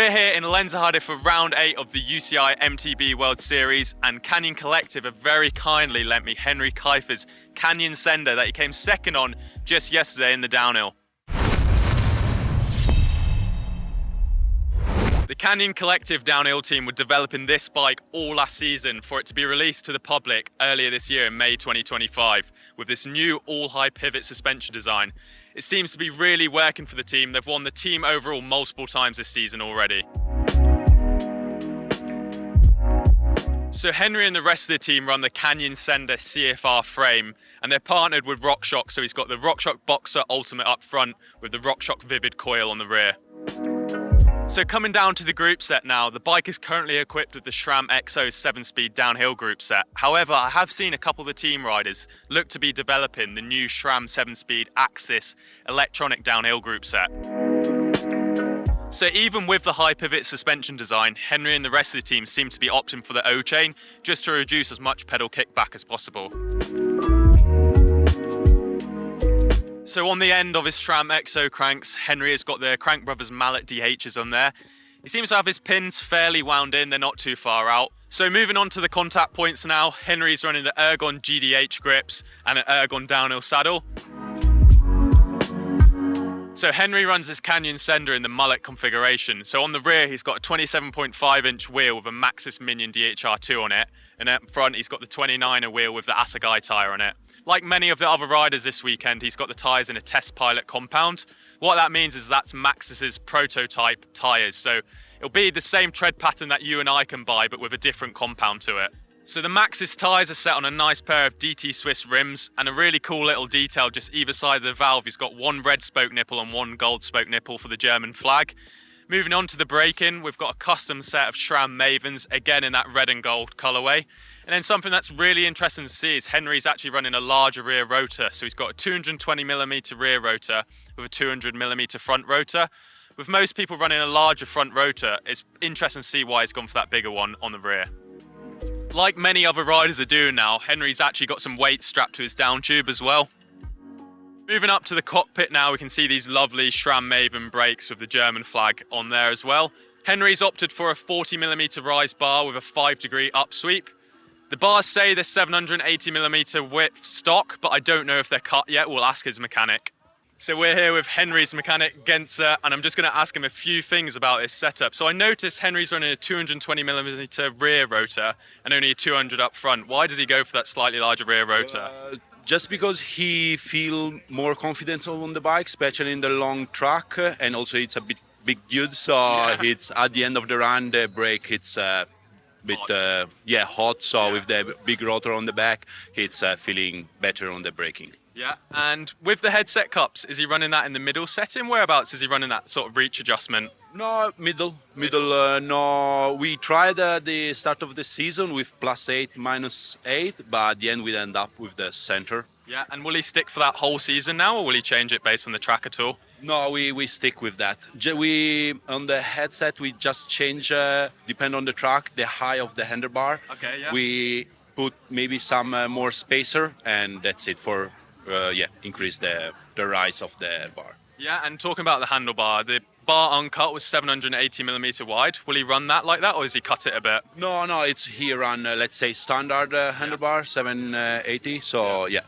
We're here in Lenzerheide for round 8 of the UCI MTB World Series, and Canyon Collective have very kindly lent me Henri Kiefer's Canyon Sender that he came second on just yesterday in the downhill. The Canyon Collective downhill team were developing this bike all last season for it to be released to the public earlier this year in May 2025 with this new all-high pivot suspension design. It seems to be really working for the team. They've won the team overall multiple times this season already. So Henri and the rest of the team run the Canyon Sender CFR frame, and they're partnered with RockShox, so he's got the RockShox Boxer Ultimate up front with the RockShox Vivid coil on the rear. So coming down to the group set now, the bike is currently equipped with the SRAM XO 7-speed downhill group set. However, I have seen a couple of the team riders look to be developing the new SRAM 7-speed Axis electronic downhill group set. So even with the high pivot suspension design, Henri and the rest of the team seem to be opting for the O-chain just to reduce as much pedal kickback as possible. So on the end of his SRAM XO cranks, Henri has got the Crank Brothers Mullet DHs on there. He seems to have his pins fairly wound in, they're not too far out. So moving on to the contact points now, Henri's running the Ergon GDH grips and an Ergon downhill saddle. So Henri runs his Canyon Sender in the Mullet configuration. So on the rear, he's got a 27.5-inch wheel with a Maxxis Minion DHR2 on it. And up front, he's got the 29er wheel with the Assegai tyre on it. Like many of the other riders this weekend, he's got the tyres in a Test Pilot compound. What that means is that's Maxxis's prototype tyres. So it'll be the same tread pattern that you and I can buy, but with a different compound to it. So the Maxxis tyres are set on a nice pair of DT Swiss rims, and a really cool little detail just either side of the valve. He's got one red spoke nipple and one gold spoke nipple for the German flag. Moving on to the braking, we've got a custom set of SRAM Mavens, again in that red and gold colourway. And then something that's really interesting to see is Henri's actually running a larger rear rotor. So he's got a 220mm rear rotor with a 200mm front rotor. With most people running a larger front rotor, it's interesting to see why he's gone for that bigger one on the rear. Like many other riders are doing now, Henri's actually got some weight strapped to his down tube as well. Moving up to the cockpit now, we can see these lovely SRAM Maven brakes with the German flag on there as well. Henri's opted for a 40mm rise bar with a 5-degree upsweep. The bars say they're 780mm width stock, but I don't know if they're cut yet. We'll ask his mechanic. So we're here with Henri's mechanic, Genzer, and I'm just going to ask him a few things about his setup. So I noticed Henri's running a 220mm rear rotor and only a 200 up front. Why does he go for that slightly larger rear rotor? Just because he feels more confident on the bike, especially in the long track, and also it's a big dude, so it's at the end of the run, the brake it's a bit hot, so with the big rotor on the back, it's feeling better on the braking. Yeah, and with the headset cups, is he running that in the middle setting? Whereabouts is he running that sort of reach adjustment? No, middle. No, we tried at the start of the season with +8, -8, but at the end we end up with the center. Yeah, and will he stick for that whole season now, or will he change it based on the track at all? No, we stick with that. On the headset, we just change, depend on the track, the height of the handlebar. Okay, yeah. We put maybe some more spacer, and that's it for, increase the rise of the bar. Yeah, and talking about the handlebar, the bar uncut was 780mm wide. Will he run that like that, or does he cut it a bit? No, it's here on, let's say, standard handlebar, 780, so nice.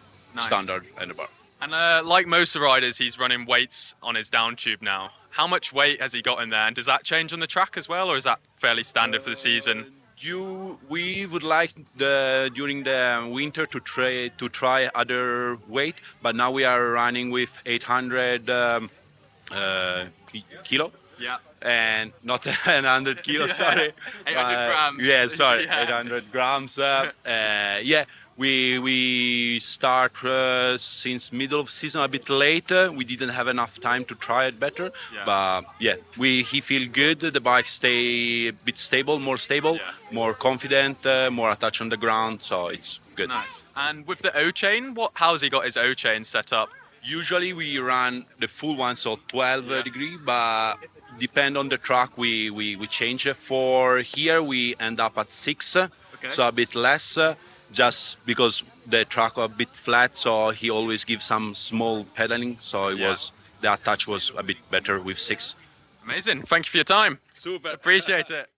Standard handlebar. And like most of the riders, he's running weights on his down tube now. How much weight has he got in there, and does that change on the track as well, or is that fairly standard for the season? We would like during the winter to try other weight, but now we are running with 800 kilo. Yeah. And not 100 kilos, sorry. 800 grams. Yeah, sorry, 800 grams. We start since middle of season a bit later. We didn't have enough time to try it better, but he feel good. The bike stay a bit stable, more confident, more attached on the ground, so it's good. Nice. And with the O-chain, how's he got his O-chain set up? Usually we run the full one, so 12 degree, but depend on the track we change. For here we end up at 6, so a bit less. Just because the track was a bit flat, so he always gives some small pedaling, so the attach was a bit better with 6. Amazing. Thank you for your time. Super. Appreciate it.